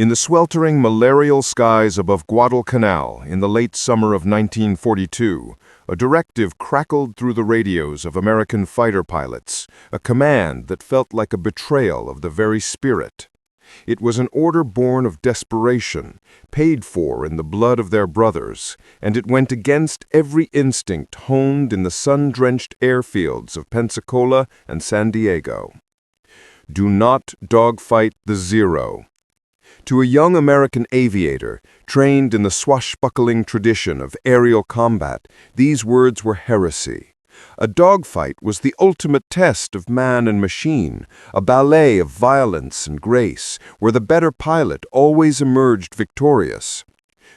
In the sweltering malarial skies above Guadalcanal in the late summer of 1942, a directive crackled through the radios of American fighter pilots, a command that felt like a betrayal of the very spirit. It was an order born of desperation, paid for in the blood of their brothers, and it went against every instinct honed in the sun-drenched airfields of Pensacola and San Diego. Do not dogfight the Zero. To a young American aviator, trained in the swashbuckling tradition of aerial combat, these words were heresy. A dogfight was the ultimate test of man and machine, a ballet of violence and grace, where the better pilot always emerged victorious.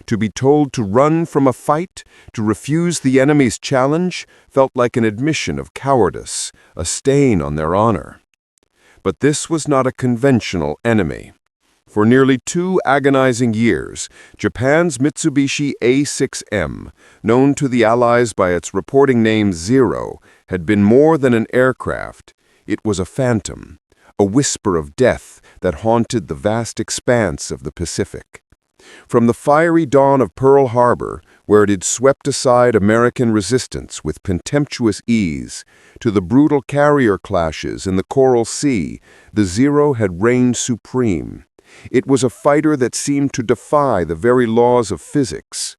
To be told to run from a fight, to refuse the enemy's challenge, felt like an admission of cowardice, a stain on their honor. But this was not a conventional enemy. For nearly 2 agonizing years, Japan's Mitsubishi A6M, known to the Allies by its reporting name Zero, had been more than an aircraft. It was a phantom, a whisper of death that haunted the vast expanse of the Pacific. From the fiery dawn of Pearl Harbor, where it had swept aside American resistance with contemptuous ease, to the brutal carrier clashes in the Coral Sea, the Zero had reigned supreme. It was a fighter that seemed to defy the very laws of physics.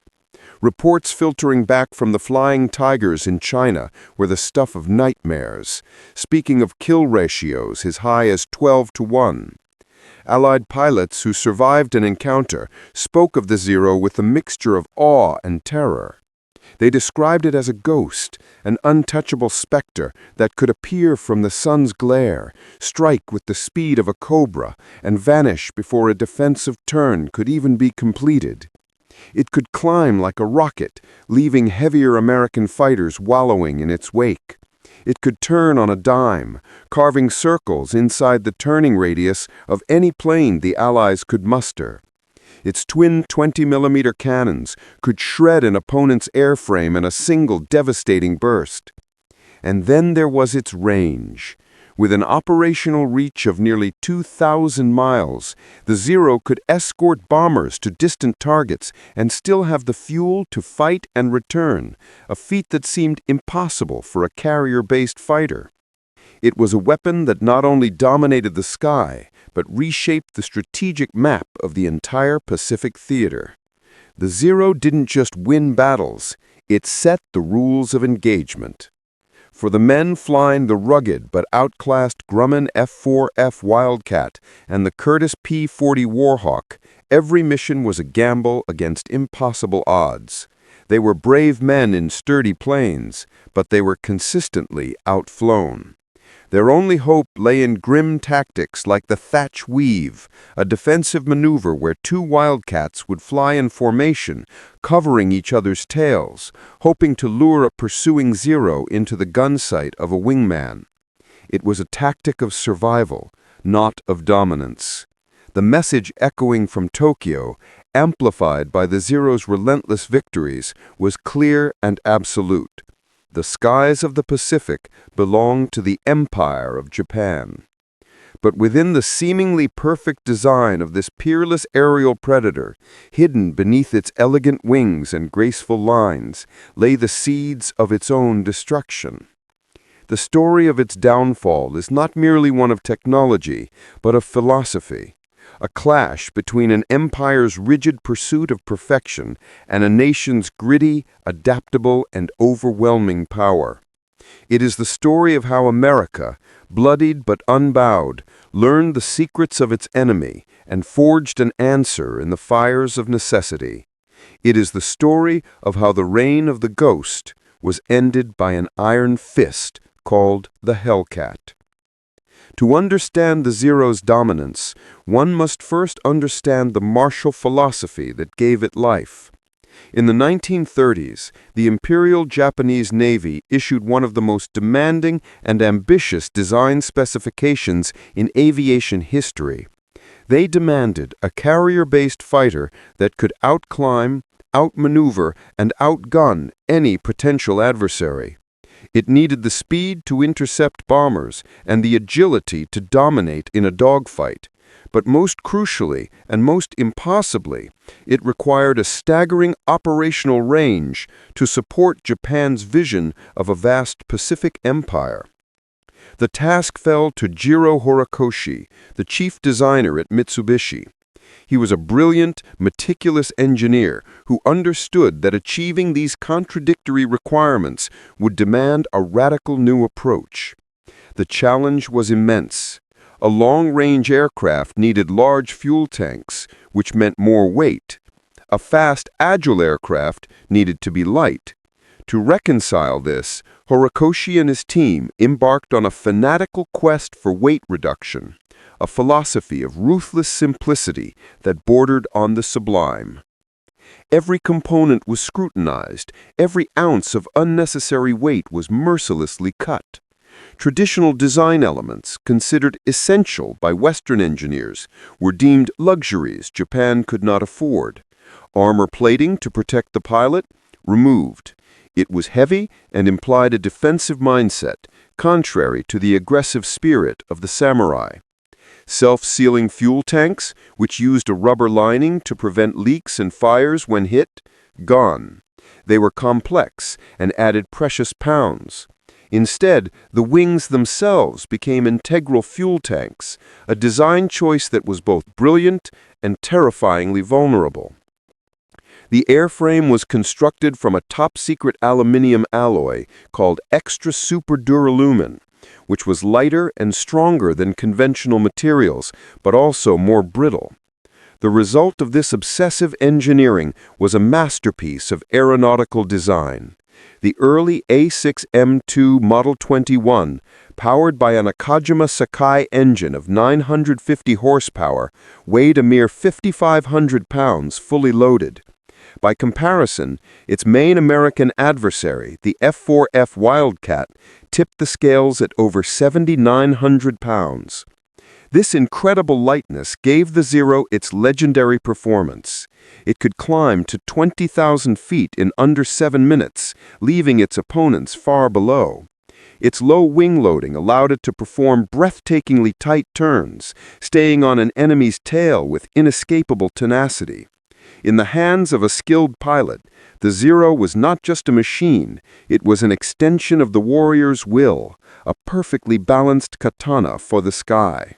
Reports filtering back from the Flying Tigers in China were the stuff of nightmares, speaking of kill ratios as high as 12-to-1. Allied pilots who survived an encounter spoke of the Zero with a mixture of awe and terror. They described it as a ghost, an untouchable specter that could appear from the sun's glare, strike with the speed of a cobra, and vanish before a defensive turn could even be completed. It could climb like a rocket, leaving heavier American fighters wallowing in its wake. It could turn on a dime, carving circles inside the turning radius of any plane the Allies could muster. Its twin 20mm cannons could shred an opponent's airframe in a single devastating burst. And then there was its range. With an operational reach of nearly 2,000 miles, the Zero could escort bombers to distant targets and still have the fuel to fight and return, a feat that seemed impossible for a carrier-based fighter. It was a weapon that not only dominated the sky, but reshaped the strategic map of the entire Pacific theater. The Zero didn't just win battles, it set the rules of engagement. For the men flying the rugged but outclassed Grumman F6F Wildcat and the Curtiss P-40 Warhawk, every mission was a gamble against impossible odds. They were brave men in sturdy planes, but they were consistently outflown. Their only hope lay in grim tactics like the thatch weave, a defensive maneuver where 2 wildcats would fly in formation, covering each other's tails, hoping to lure a pursuing Zero into the gun sight of a wingman. It was a tactic of survival, not of dominance. The message echoing from Tokyo, amplified by the Zero's relentless victories, was clear and absolute. The skies of the Pacific belonged to the Empire of Japan. But within the seemingly perfect design of this peerless aerial predator, hidden beneath its elegant wings and graceful lines, lay the seeds of its own destruction. The story of its downfall is not merely one of technology, but of philosophy. A clash between an empire's rigid pursuit of perfection and a nation's gritty, adaptable, and overwhelming power. It is the story of how America, bloodied but unbowed, learned the secrets of its enemy and forged an answer in the fires of necessity. It is the story of how the reign of the ghost was ended by an iron fist called the Hellcat. To understand the Zero's dominance, one must first understand the martial philosophy that gave it life. In the 1930s, the Imperial Japanese Navy issued one of the most demanding and ambitious design specifications in aviation history. They demanded a carrier-based fighter that could outclimb, outmaneuver, and outgun any potential adversary. It needed the speed to intercept bombers and the agility to dominate in a dogfight. But most crucially, and most impossibly, it required a staggering operational range to support Japan's vision of a vast Pacific empire. The task fell to Jiro Horikoshi, the chief designer at Mitsubishi. He was a brilliant, meticulous engineer who understood that achieving these contradictory requirements would demand a radical new approach. The challenge was immense. A long-range aircraft needed large fuel tanks, which meant more weight. A fast, agile aircraft needed to be light. To reconcile this, Horikoshi and his team embarked on a fanatical quest for weight reduction, a philosophy of ruthless simplicity that bordered on the sublime. Every component was scrutinized, every ounce of unnecessary weight was mercilessly cut. Traditional design elements, considered essential by Western engineers, were deemed luxuries Japan could not afford. Armor plating to protect the pilot? Removed. It was heavy and implied a defensive mindset, contrary to the aggressive spirit of the samurai. Self-sealing fuel tanks, which used a rubber lining to prevent leaks and fires when hit? Gone. They were complex and added precious pounds. Instead, the wings themselves became integral fuel tanks, a design choice that was both brilliant and terrifyingly vulnerable. The airframe was constructed from a top-secret aluminium alloy called extra super duralumin, which was lighter and stronger than conventional materials, but also more brittle. The result of this obsessive engineering was a masterpiece of aeronautical design. The early A6M Model 21, powered by an Akajima Sakai engine of 950 horsepower, weighed a mere 5,500 pounds fully loaded. By comparison, its main American adversary, the F6F Wildcat, tipped the scales at over 7,900 pounds. This incredible lightness gave the Zero its legendary performance. It could climb to 20,000 feet in under 7 minutes, leaving its opponents far below. Its low wing loading allowed it to perform breathtakingly tight turns, staying on an enemy's tail with inescapable tenacity. In the hands of a skilled pilot, the Zero was not just a machine, it was an extension of the warrior's will, a perfectly balanced katana for the sky.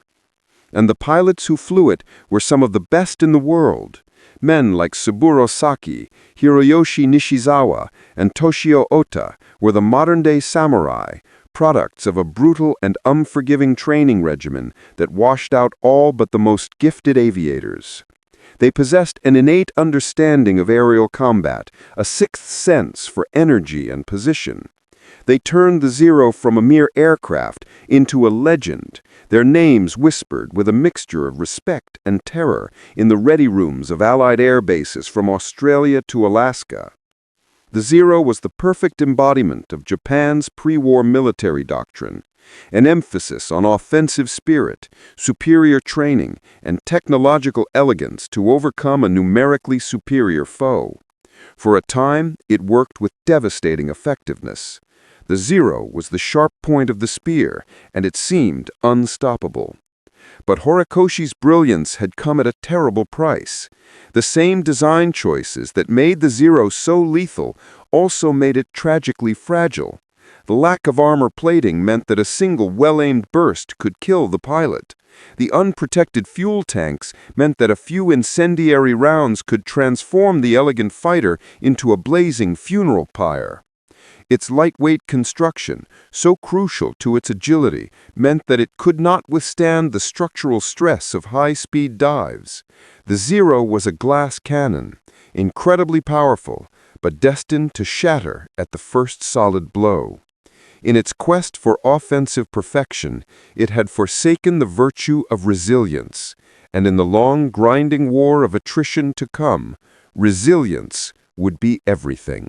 And the pilots who flew it were some of the best in the world. Men like Tsuburo Saki, Hiroyoshi Nishizawa, and Toshio Ota were the modern-day samurai, products of a brutal and unforgiving training regimen that washed out all but the most gifted aviators. They possessed an innate understanding of aerial combat, a sixth sense for energy and position. They turned the Zero from a mere aircraft into a legend, their names whispered with a mixture of respect and terror in the ready rooms of Allied air bases from Australia to Alaska. The Zero was the perfect embodiment of Japan's pre-war military doctrine, an emphasis on offensive spirit, superior training, and technological elegance to overcome a numerically superior foe. For a time, it worked with devastating effectiveness. The Zero was the sharp point of the spear, and it seemed unstoppable. But Horikoshi's brilliance had come at a terrible price. The same design choices that made the Zero so lethal also made it tragically fragile. The lack of armor plating meant that a single well-aimed burst could kill the pilot. The unprotected fuel tanks meant that a few incendiary rounds could transform the elegant fighter into a blazing funeral pyre. Its lightweight construction, so crucial to its agility, meant that it could not withstand the structural stress of high-speed dives. The Zero was a glass cannon, incredibly powerful, but destined to shatter at the first solid blow. In its quest for offensive perfection, it had forsaken the virtue of resilience, and in the long, grinding war of attrition to come, resilience would be everything.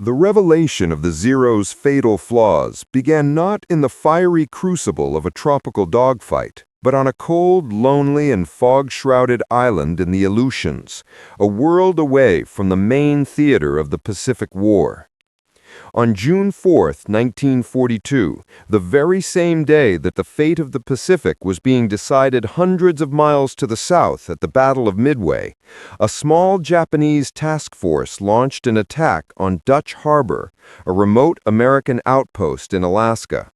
The revelation of the Zero's fatal flaws began not in the fiery crucible of a tropical dogfight, but on a cold, lonely, and fog-shrouded island in the Aleutians, a world away from the main theater of the Pacific War. On June 4, 1942, the very same day that the fate of the Pacific was being decided hundreds of miles to the south at the Battle of Midway, a small Japanese task force launched an attack on Dutch Harbor, a remote American outpost in Alaska.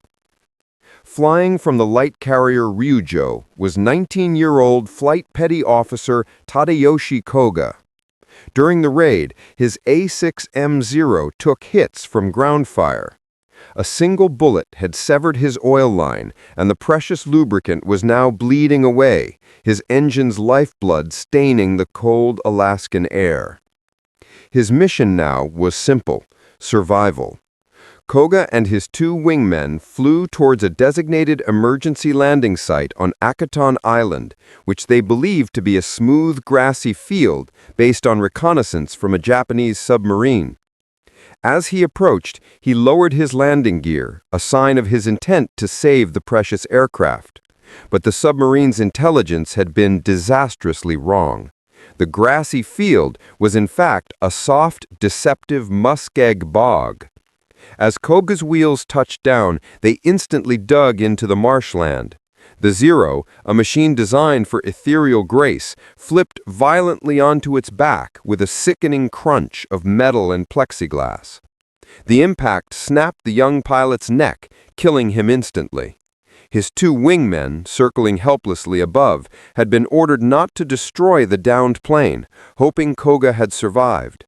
Flying from the light carrier Ryujo was 19-year-old Flight Petty Officer Tadayoshi Koga. During the raid, his A6M Zero took hits from ground fire. A single bullet had severed his oil line, and the precious lubricant was now bleeding away, his engine's lifeblood staining the cold Alaskan air. His mission now was simple: survival. Koga and his two wingmen flew towards a designated emergency landing site on Akaton Island, which they believed to be a smooth, grassy field based on reconnaissance from a Japanese submarine. As he approached, he lowered his landing gear, a sign of his intent to save the precious aircraft. But the submarine's intelligence had been disastrously wrong. The grassy field was in fact a soft, deceptive muskeg bog. As Koga's wheels touched down, they instantly dug into the marshland. The Zero, a machine designed for ethereal grace, flipped violently onto its back with a sickening crunch of metal and plexiglass. The impact snapped the young pilot's neck, killing him instantly. His two wingmen, circling helplessly above, had been ordered not to destroy the downed plane, hoping Koga had survived.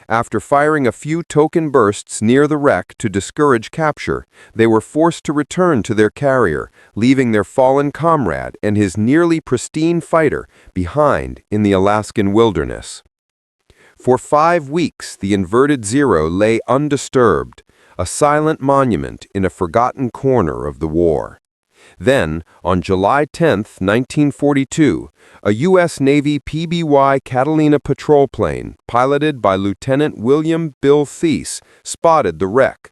After firing a few token bursts near the wreck to discourage capture, they were forced to return to their carrier, leaving their fallen comrade and his nearly pristine fighter behind in the Alaskan wilderness. For 5 weeks, the inverted Zero lay undisturbed, a silent monument in a forgotten corner of the war. Then, on July 10, 1942, a U.S. Navy PBY Catalina patrol plane, piloted by Lieutenant William Bill Thies, spotted the wreck.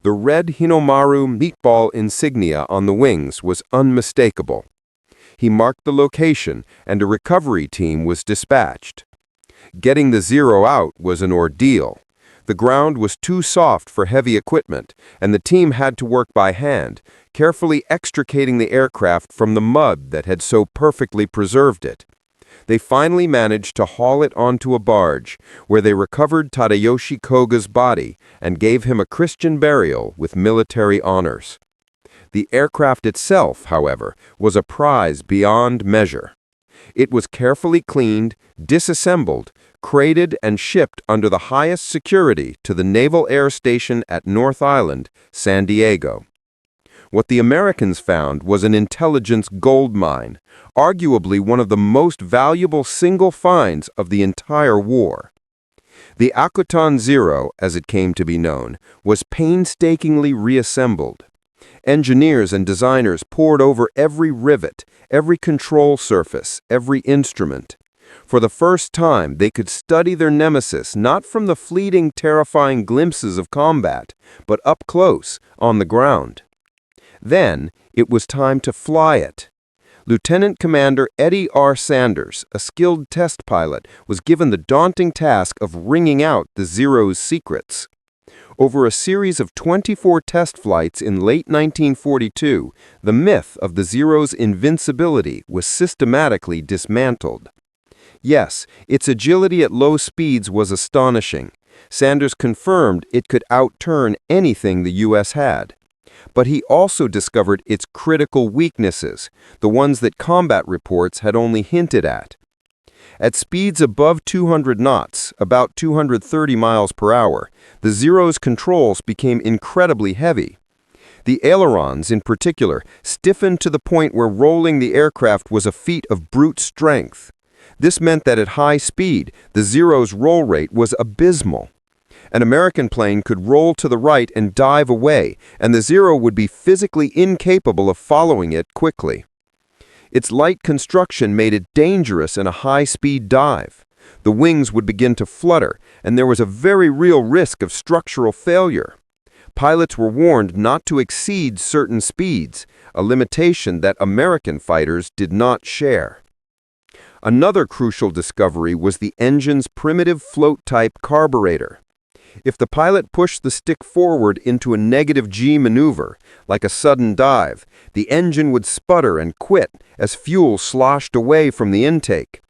The red Hinomaru meatball insignia on the wings was unmistakable. He marked the location, and a recovery team was dispatched. Getting the Zero out was an ordeal. The ground was too soft for heavy equipment, and the team had to work by hand, carefully extricating the aircraft from the mud that had so perfectly preserved it. They finally managed to haul it onto a barge, where they recovered Tadayoshi Koga's body and gave him a Christian burial with military honors. The aircraft itself, however, was a prize beyond measure. It was carefully cleaned, disassembled, crated and shipped under the highest security to the Naval Air Station at North Island, San Diego. What the Americans found was an intelligence goldmine, arguably one of the most valuable single finds of the entire war. The Akaton Zero, as it came to be known, was painstakingly reassembled. Engineers and designers pored over every rivet, every control surface, every instrument. For the first time, they could study their nemesis not from the fleeting, terrifying glimpses of combat, but up close, on the ground. Then, it was time to fly it. Lieutenant Commander Eddie R. Sanders, a skilled test pilot, was given the daunting task of wringing out the Zero's secrets. Over a series of 24 test flights in late 1942, the myth of the Zero's invincibility was systematically dismantled. Yes, its agility at low speeds was astonishing. Sanders confirmed it could outturn anything the U.S. had. But he also discovered its critical weaknesses, the ones that combat reports had only hinted at. At speeds above 200 knots, about 230 miles per hour, the Zero's controls became incredibly heavy. The ailerons, in particular, stiffened to the point where rolling the aircraft was a feat of brute strength. This meant that at high speed, the Zero's roll rate was abysmal. An American plane could roll to the right and dive away, and the Zero would be physically incapable of following it quickly. Its light construction made it dangerous in a high-speed dive. The wings would begin to flutter, and there was a very real risk of structural failure. Pilots were warned not to exceed certain speeds, a limitation that American fighters did not share. Another crucial discovery was the engine's primitive float-type carburetor. If the pilot pushed the stick forward into a negative G maneuver, like a sudden dive, the engine would sputter and quit as fuel sloshed away from the intake.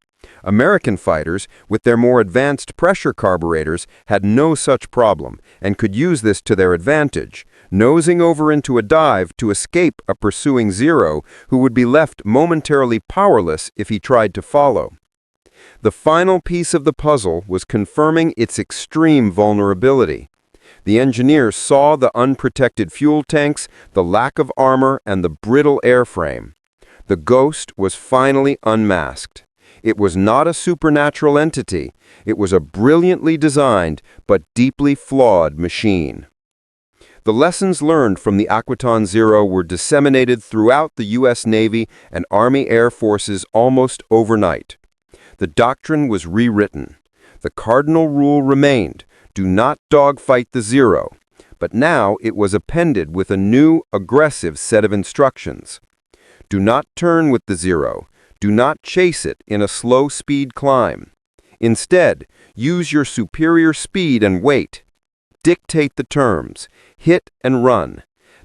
American fighters, with their more advanced pressure carburetors, had no such problem and could use this to their advantage, nosing over into a dive to escape a pursuing Zero who would be left momentarily powerless if he tried to follow. The final piece of the puzzle was confirming its extreme vulnerability. The engineers saw the unprotected fuel tanks, the lack of armor, and the brittle airframe. The ghost was finally unmasked. It was not a supernatural entity. It was a brilliantly designed but deeply flawed machine. The lessons learned from the Aquaton Zero were disseminated throughout the U.S. Navy and Army Air Forces almost overnight. The doctrine was rewritten. The cardinal rule remained: do not dogfight the Zero. But now it was appended with a new, aggressive set of instructions. Do not turn with the Zero. Do not chase it in a slow-speed climb. Instead, use your superior speed and weight. Dictate the terms. Hit and run.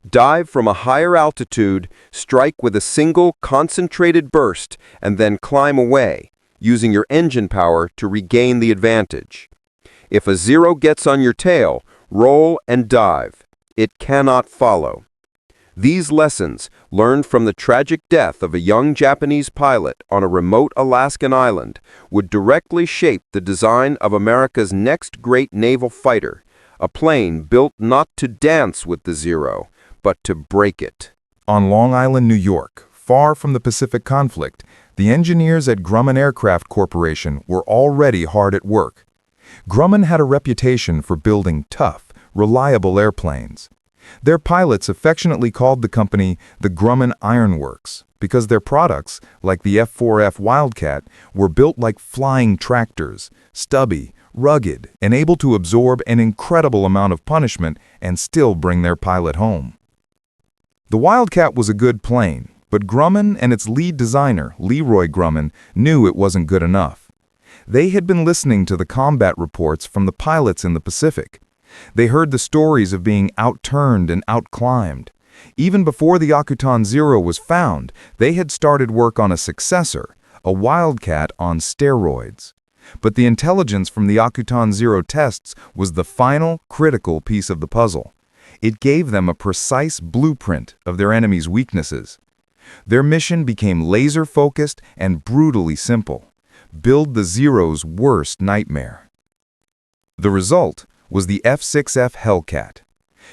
Dive from a higher altitude, strike with a single concentrated burst, and then climb away, using your engine power to regain the advantage. If a Zero gets on your tail, roll and dive. It cannot follow. These lessons, learned from the tragic death of a young Japanese pilot on a remote Alaskan island, would directly shape the design of America's next great naval fighter, a plane built not to dance with the Zero, but to break it. On Long Island, New York, far from the Pacific conflict, the engineers at Grumman Aircraft Corporation were already hard at work. Grumman had a reputation for building tough, reliable airplanes. Their pilots affectionately called the company the Grumman Iron Works because their products, like the F6F Wildcat, were built like flying tractors, stubby, rugged, and able to absorb an incredible amount of punishment and still bring their pilot home. The Wildcat was a good plane, but Grumman and its lead designer, Leroy Grumman, knew it wasn't good enough. They had been listening to the combat reports from the pilots in the Pacific. They heard the stories of being outturned and outclimbed. Even before the Aquaton Zero was found, they had started work on a successor, a Wildcat on steroids. But the intelligence from the Aquaton Zero tests was the final, critical piece of the puzzle. It gave them a precise blueprint of their enemy's weaknesses. Their mission became laser-focused and brutally simple: build the Zero's worst nightmare. The result was the F6F Hellcat.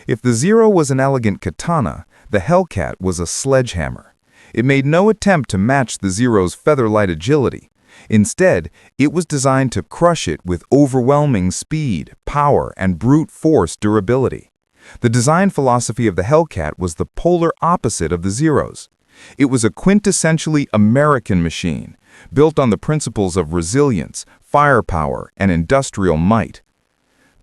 If the Zero was an elegant katana, the Hellcat was a sledgehammer. It made no attempt to match the Zero's feather-light agility. Instead, it was designed to crush it with overwhelming speed, power, and brute force durability. The design philosophy of the Hellcat was the polar opposite of the Zero's. It was a quintessentially American machine, built on the principles of resilience, firepower, and industrial might.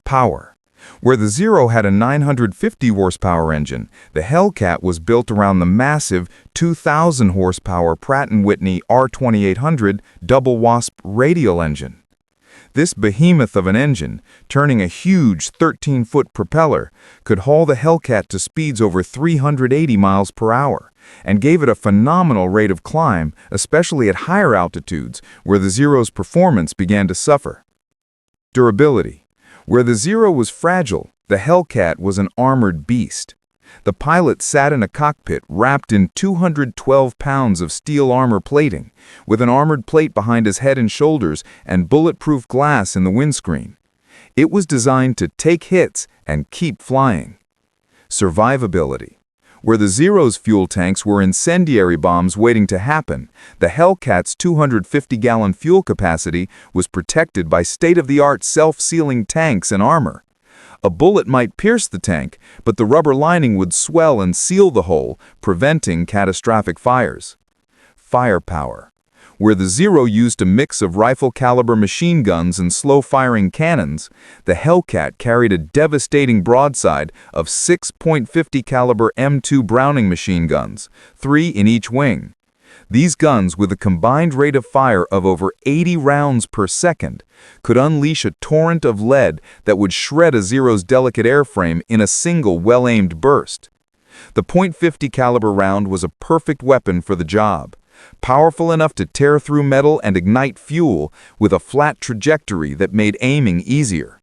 Power. Where the Zero had a 950 horsepower engine, the Hellcat was built around the massive 2,000 horsepower Pratt & Whitney R2800 double wasp radial engine. This behemoth of an engine, turning a huge 13-foot propeller, could haul the Hellcat to speeds over 380 miles per hour, and gave it a phenomenal rate of climb, especially at higher altitudes where the Zero's performance began to suffer. Durability. Where the Zero was fragile, the Hellcat was an armored beast. The pilot sat in a cockpit wrapped in 212 pounds of steel armor plating, with an armored plate behind his head and shoulders and bulletproof glass in the windscreen. It was designed to take hits and keep flying. Survivability. Where the Zero's fuel tanks were incendiary bombs waiting to happen, the Hellcat's 250-gallon fuel capacity was protected by state-of-the-art self-sealing tanks and armor. A bullet might pierce the tank, but the rubber lining would swell and seal the hole, preventing catastrophic fires. Firepower. Where the Zero used a mix of rifle-caliber machine guns and slow-firing cannons, the Hellcat carried a devastating broadside of 6.50 caliber M2 Browning machine guns, 3 in each wing. These guns, with a combined rate of fire of over 80 rounds per second, could unleash a torrent of lead that would shred a Zero's delicate airframe in a single well-aimed burst. The .50 caliber round was a perfect weapon for the job, powerful enough to tear through metal and ignite fuel with a flat trajectory that made aiming easier.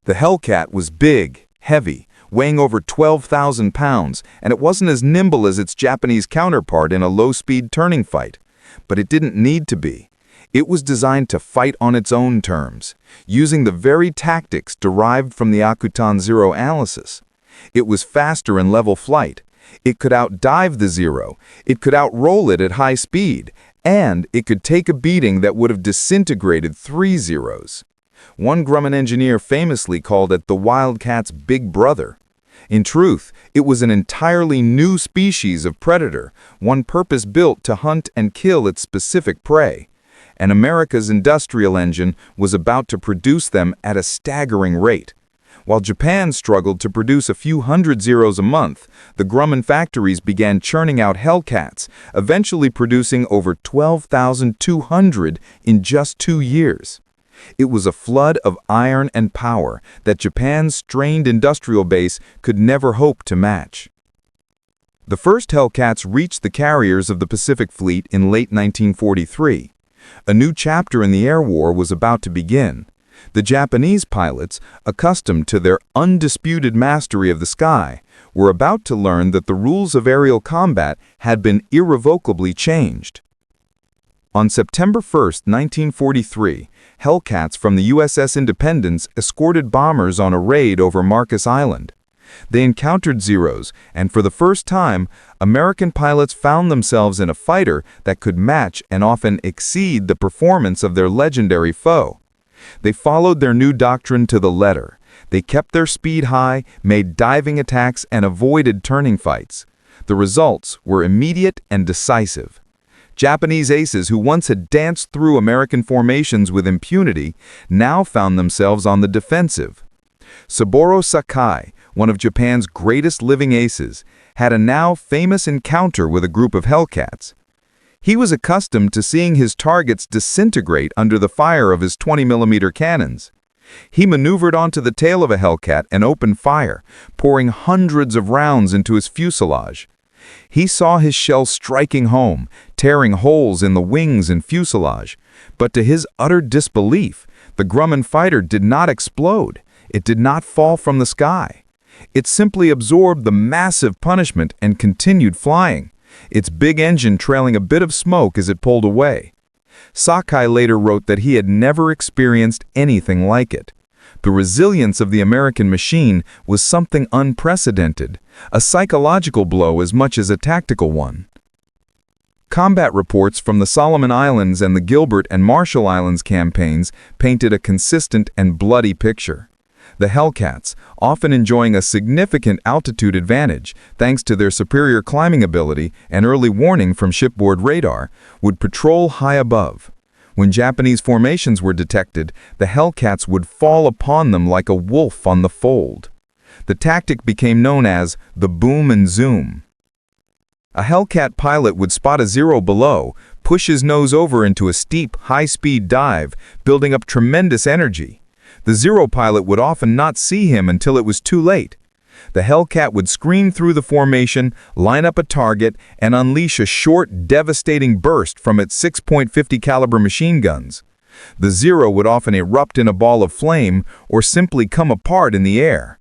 The Hellcat was big, heavy, weighing over 12,000 pounds, and it wasn't as nimble as its Japanese counterpart in a low-speed turning fight. But it didn't need to be. It was designed to fight on its own terms, using the very tactics derived from the Akutan Zero analysis. It was faster in level flight. It could outdive the Zero. It could outroll it at high speed. And it could take a beating that would have disintegrated 3 Zeros. One Grumman engineer famously called it the Wildcat's big brother. In truth, it was an entirely new species of predator, one purpose-built to hunt and kill its specific prey. And America's industrial engine was about to produce them at a staggering rate. While Japan struggled to produce a few hundred Zeros a month, the Grumman factories began churning out Hellcats, eventually producing over 12,200 in just 2 years. It was a flood of iron and power that Japan's strained industrial base could never hope to match. The first Hellcats reached the carriers of the Pacific Fleet in late 1943. A new chapter in the air war was about to begin. The Japanese pilots, accustomed to their undisputed mastery of the sky, were about to learn that the rules of aerial combat had been irrevocably changed. On September 1, 1943, Hellcats from the USS Independence escorted bombers on a raid over Marcus Island. They encountered Zeros, and for the first time, American pilots found themselves in a fighter that could match and often exceed the performance of their legendary foe. They followed their new doctrine to the letter. They kept their speed high, made diving attacks, and avoided turning fights. The results were immediate and decisive. Japanese aces who once had danced through American formations with impunity now found themselves on the defensive. Saburo Sakai, one of Japan's greatest living aces, had a now famous encounter with a group of Hellcats. He was accustomed to seeing his targets disintegrate under the fire of his 20mm cannons. He maneuvered onto the tail of a Hellcat and opened fire, pouring hundreds of rounds into his fuselage. He saw his shell striking home, tearing holes in the wings and fuselage. But to his utter disbelief, the Grumman fighter did not explode. It did not fall from the sky. It simply absorbed the massive punishment and continued flying, its big engine trailing a bit of smoke as it pulled away. Sakai later wrote that he had never experienced anything like it. The resilience of the American machine was something unprecedented, a psychological blow as much as a tactical one. Combat reports from the Solomon Islands and the Gilbert and Marshall Islands campaigns painted a consistent and bloody picture. The Hellcats, often enjoying a significant altitude advantage thanks to their superior climbing ability and early warning from shipboard radar, would patrol high above. When Japanese formations were detected, the Hellcats would fall upon them like a wolf on the fold. The tactic became known as the boom and zoom. A Hellcat pilot would spot a Zero below, push his nose over into a steep, high-speed dive, building up tremendous energy. The Zero pilot would often not see him until it was too late. The Hellcat would scream through the formation, line up a target, and unleash a short, devastating burst from its 6.50 caliber machine guns. The Zero would often erupt in a ball of flame or simply come apart in the air.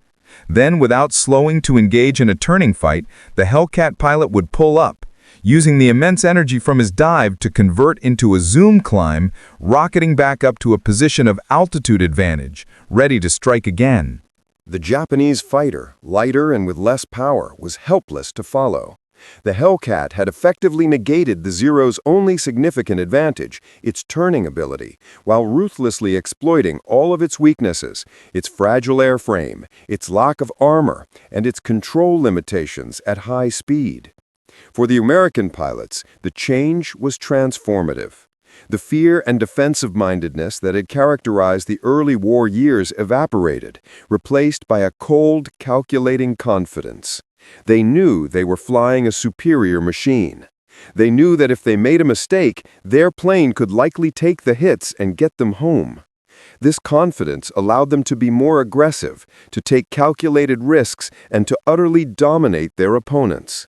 Then, without slowing to engage in a turning fight, the Hellcat pilot would pull up, using the immense energy from his dive to convert into a zoom climb, rocketing back up to a position of altitude advantage, ready to strike again. The Japanese fighter, lighter and with less power, was helpless to follow. The Hellcat had effectively negated the Zero's only significant advantage, its turning ability, while ruthlessly exploiting all of its weaknesses, its fragile airframe, its lack of armor, and its control limitations at high speed. For the American pilots, the change was transformative. The fear and defensive-mindedness that had characterized the early war years evaporated, replaced by a cold, calculating confidence. They knew they were flying a superior machine. They knew that if they made a mistake, their plane could likely take the hits and get them home. This confidence allowed them to be more aggressive, to take calculated risks, and to utterly dominate their opponents.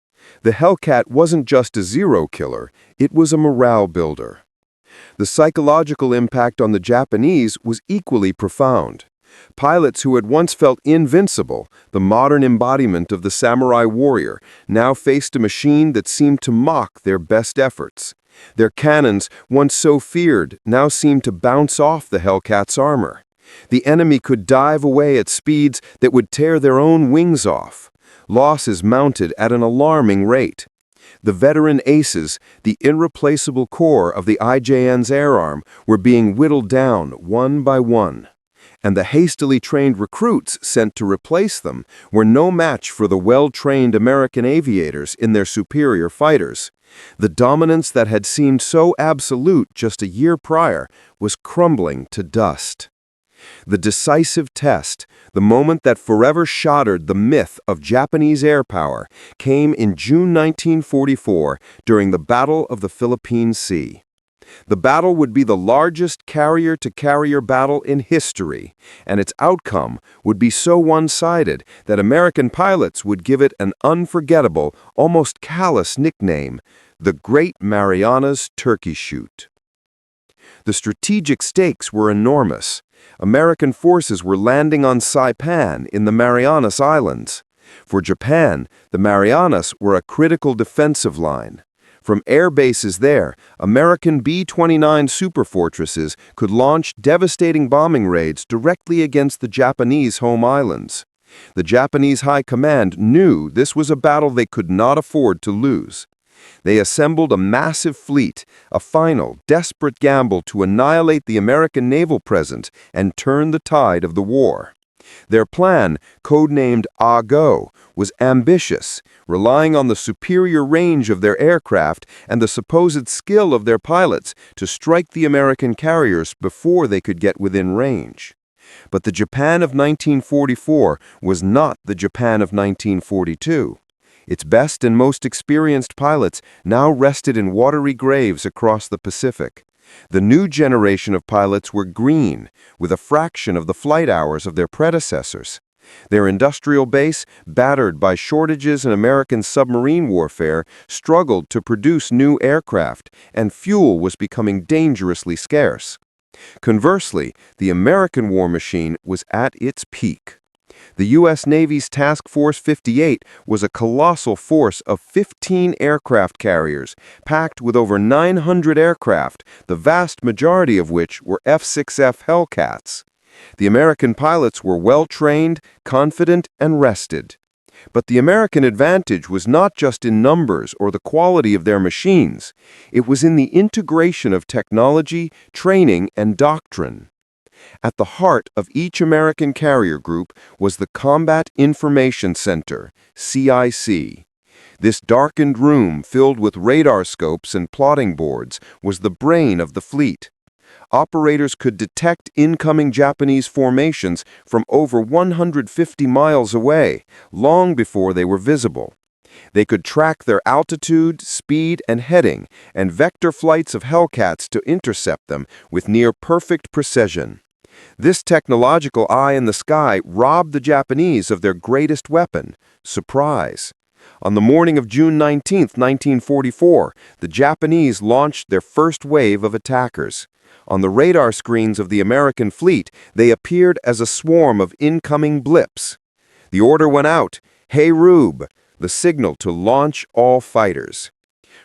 The Hellcat wasn't just a Zero killer, it was a morale builder. The psychological impact on the Japanese was equally profound. Pilots who had once felt invincible, the modern embodiment of the samurai warrior, now faced a machine that seemed to mock their best efforts. Their cannons, once so feared, now seemed to bounce off the Hellcat's armor. The enemy could dive away at speeds that would tear their own wings off. Losses mounted at an alarming rate. The veteran aces, the irreplaceable core of the IJN's air arm, were being whittled down one by one. And the hastily trained recruits sent to replace them were no match for the well-trained American aviators in their superior fighters. The dominance that had seemed so absolute just a year prior was crumbling to dust. The decisive test, the moment that forever shattered the myth of Japanese air power, came in June 1944 during the Battle of the Philippine Sea. The battle would be the largest carrier-to-carrier battle in history, and its outcome would be so one-sided that American pilots would give it an unforgettable, almost callous nickname, the Great Marianas Turkey Shoot. The strategic stakes were enormous. American forces were landing on Saipan in the Marianas Islands. For Japan, the Marianas were a critical defensive line. From air bases there, American B-29 superfortresses could launch devastating bombing raids directly against the Japanese home islands. The Japanese High Command knew this was a battle they could not afford to lose. They assembled a massive fleet, a final, desperate gamble to annihilate the American naval presence and turn the tide of the war. Their plan, codenamed Ah-Go, was ambitious, relying on the superior range of their aircraft and the supposed skill of their pilots to strike the American carriers before they could get within range. But the Japan of 1944 was not the Japan of 1942. Its best and most experienced pilots now rested in watery graves across the Pacific. The new generation of pilots were green, with a fraction of the flight hours of their predecessors. Their industrial base, battered by shortages in American submarine warfare, struggled to produce new aircraft, and fuel was becoming dangerously scarce. Conversely, the American war machine was at its peak. The U.S. Navy's Task Force 58 was a colossal force of 15 aircraft carriers, packed with over 900 aircraft, the vast majority of which were F6F Hellcats. The American pilots were well-trained, confident, and rested. But the American advantage was not just in numbers or the quality of their machines. It was in the integration of technology, training, and doctrine. At the heart of each American carrier group was the Combat Information Center, CIC. This darkened room filled with radar scopes and plotting boards was the brain of the fleet. Operators could detect incoming Japanese formations from over 150 miles away, long before they were visible. They could track their altitude, speed, and heading, and vector flights of Hellcats to intercept them with near-perfect precision. This technological eye in the sky robbed the Japanese of their greatest weapon, surprise. On the morning of June 19, 1944, the Japanese launched their first wave of attackers. On the radar screens of the American fleet, they appeared as a swarm of incoming blips. The order went out, "Hey Rube," the signal to launch all fighters.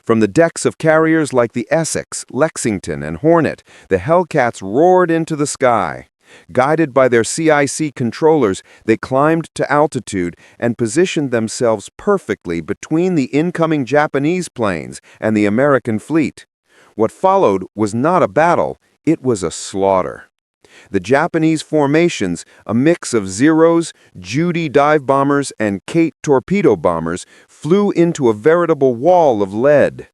From the decks of carriers like the Essex, Lexington, and Hornet, the Hellcats roared into the sky. Guided by their CIC controllers, they climbed to altitude and positioned themselves perfectly between the incoming Japanese planes and the American fleet. What followed was not a battle, it was a slaughter. The Japanese formations, a mix of Zeros, Judy dive bombers, and Kate torpedo bombers, flew into a veritable wall of lead.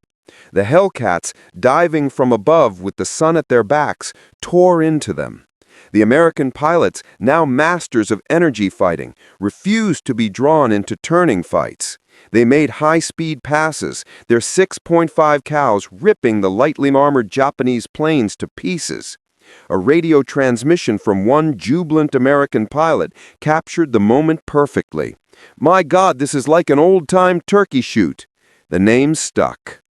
The Hellcats, diving from above with the sun at their backs, tore into them. The American pilots, now masters of energy fighting, refused to be drawn into turning fights. They made high-speed passes, their 6.5 cows ripping the lightly armored Japanese planes to pieces. A radio transmission from one jubilant American pilot captured the moment perfectly. "My God, this is like an old-time turkey shoot." The name stuck.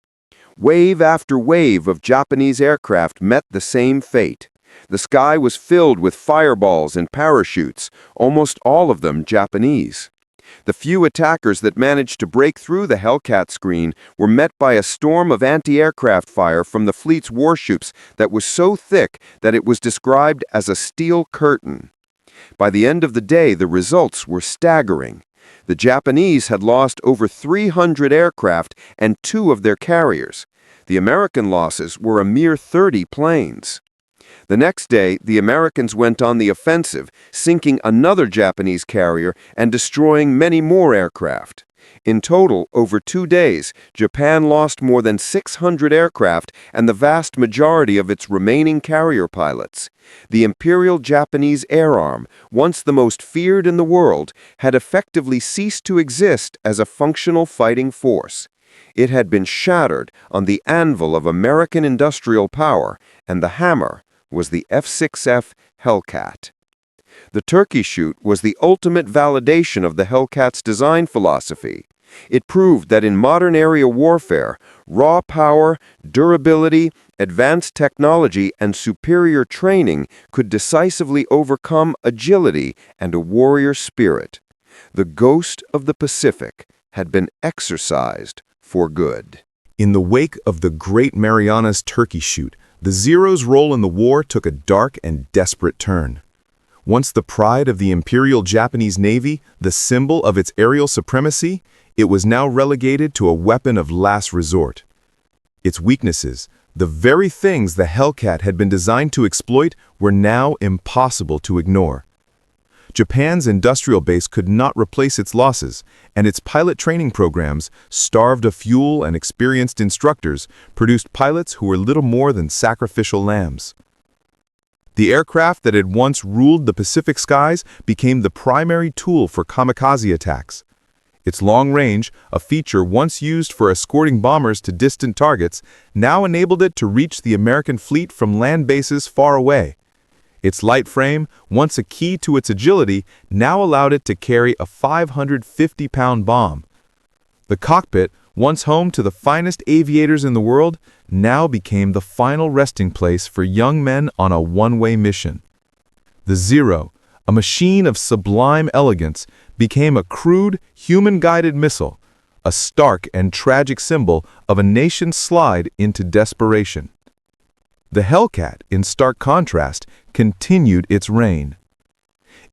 Wave after wave of Japanese aircraft met the same fate. The sky was filled with fireballs and parachutes, almost all of them Japanese. The few attackers that managed to break through the Hellcat screen were met by a storm of anti-aircraft fire from the fleet's warships that was so thick that it was described as a steel curtain. By the end of the day, the results were staggering. The Japanese had lost over 300 aircraft and 2 of their carriers. The American losses were a mere 30 planes. The next day, the Americans went on the offensive, sinking another Japanese carrier and destroying many more aircraft. In total, over 2 days, Japan lost more than 600 aircraft and the vast majority of its remaining carrier pilots. The Imperial Japanese Air Arm, once the most feared in the world, had effectively ceased to exist as a functional fighting force. It had been shattered on the anvil of American industrial power, and the hammer was the F6F Hellcat. The turkey shoot was the ultimate validation of the Hellcat's design philosophy. It proved that in modern area warfare, raw power, durability, advanced technology, and superior training could decisively overcome agility and a warrior spirit. The ghost of the Pacific had been exorcised for good. In the wake of the Great Marianas Turkey Shoot, the Zero's role in the war took a dark and desperate turn. Once the pride of the Imperial Japanese Navy, the symbol of its aerial supremacy, it was now relegated to a weapon of last resort. Its weaknesses, the very things the Hellcat had been designed to exploit, were now impossible to ignore. Japan's industrial base could not replace its losses, and its pilot training programs, starved of fuel and experienced instructors, produced pilots who were little more than sacrificial lambs. The aircraft that had once ruled the Pacific skies became the primary tool for kamikaze attacks. Its long range, a feature once used for escorting bombers to distant targets, now enabled it to reach the American fleet from land bases far away. Its light frame, once a key to its agility, now allowed it to carry a 550-pound bomb. The cockpit, once home to the finest aviators in the world, now became the final resting place for young men on a one-way mission. The Zero, a machine of sublime elegance, became a crude, human-guided missile, a stark and tragic symbol of a nation's slide into desperation. The Hellcat, in stark contrast, continued its reign.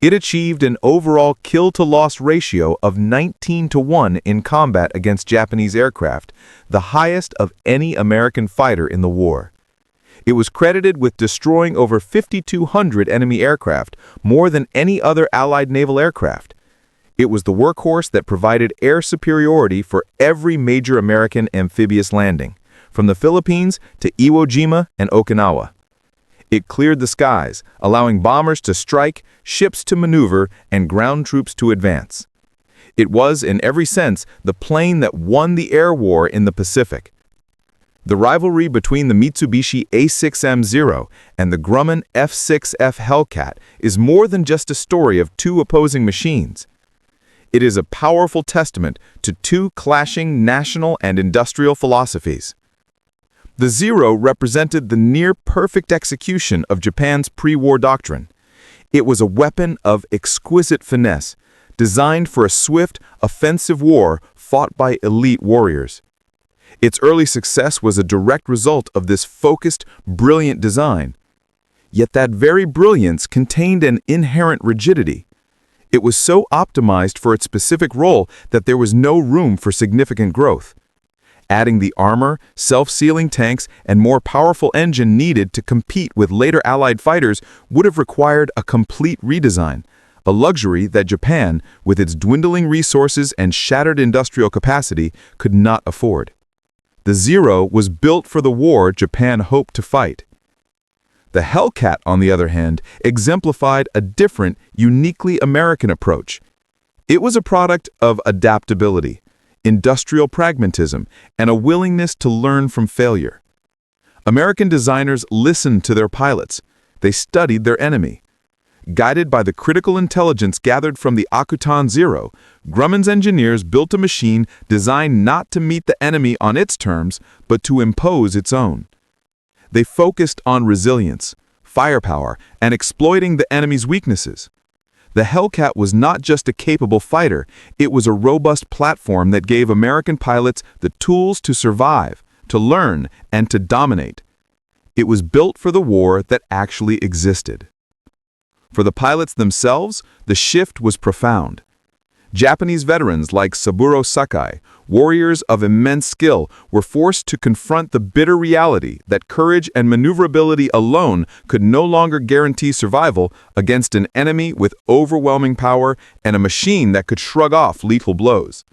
It achieved an overall kill-to-loss ratio of 19-to-1 in combat against Japanese aircraft, the highest of any American fighter in the war. It was credited with destroying over 5,200 enemy aircraft, more than any other Allied naval aircraft. It was the workhorse that provided air superiority for every major American amphibious landing, from the Philippines to Iwo Jima and Okinawa. It cleared the skies, allowing bombers to strike, ships to maneuver, and ground troops to advance. It was, in every sense, the plane that won the air war in the Pacific. The rivalry between the Mitsubishi A6M Zero and the Grumman F6F Hellcat is more than just a story of two opposing machines. It is a powerful testament to two clashing national and industrial philosophies. The Zero represented the near-perfect execution of Japan's pre-war doctrine. It was a weapon of exquisite finesse, designed for a swift, offensive war fought by elite warriors. Its early success was a direct result of this focused, brilliant design. Yet that very brilliance contained an inherent rigidity. It was so optimized for its specific role that there was no room for significant growth. Adding the armor, self-sealing tanks, and more powerful engine needed to compete with later Allied fighters would have required a complete redesign, a luxury that Japan, with its dwindling resources and shattered industrial capacity, could not afford. The Zero was built for the war Japan hoped to fight. The Hellcat, on the other hand, exemplified a different, uniquely American approach. It was a product of adaptability. industrial pragmatism, and a willingness to learn from failure. American designers listened to their pilots. They studied their enemy. Guided by the critical intelligence gathered from the Akutan Zero, Grumman's engineers built a machine designed not to meet the enemy on its terms, but to impose its own. They focused on resilience, firepower, and exploiting the enemy's weaknesses. The Hellcat was not just a capable fighter, it was a robust platform that gave American pilots the tools to survive, to learn, and to dominate. It was built for the war that actually existed. For the pilots themselves, the shift was profound. Japanese veterans like Saburo Sakai, warriors of immense skill, were forced to confront the bitter reality that courage and maneuverability alone could no longer guarantee survival against an enemy with overwhelming power and a machine that could shrug off lethal blows.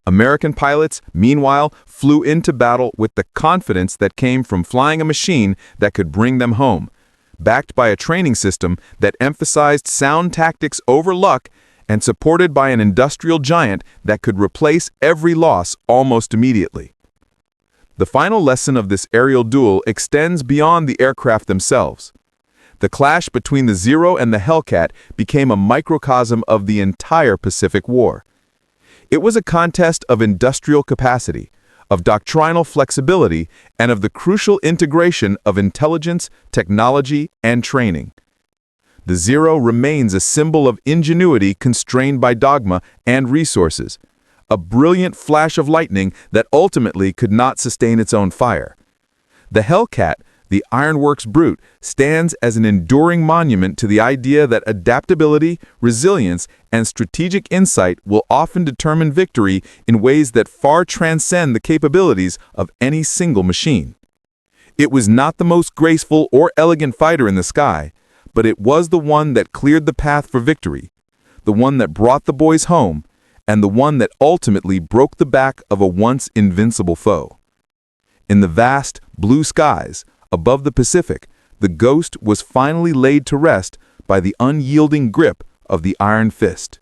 American pilots, meanwhile, flew into battle with the confidence that came from flying a machine that could bring them home, backed by a training system that emphasized sound tactics over luck and supported by an industrial giant that could replace every loss almost immediately. The final lesson of this aerial duel extends beyond the aircraft themselves. The clash between the Zero and the Hellcat became a microcosm of the entire Pacific War. It was a contest of industrial capacity, of doctrinal flexibility, and of the crucial integration of intelligence, technology, and training. The Zero remains a symbol of ingenuity constrained by dogma and resources, a brilliant flash of lightning that ultimately could not sustain its own fire. The Hellcat, the ironworks brute, stands as an enduring monument to the idea that adaptability, resilience, and strategic insight will often determine victory in ways that far transcend the capabilities of any single machine. It was not the most graceful or elegant fighter in the sky, but it was the one that cleared the path for victory, the one that brought the boys home, and the one that ultimately broke the back of a once invincible foe. In the vast, blue skies, above the Pacific, the ghost was finally laid to rest by the unyielding grip of the Iron Fist.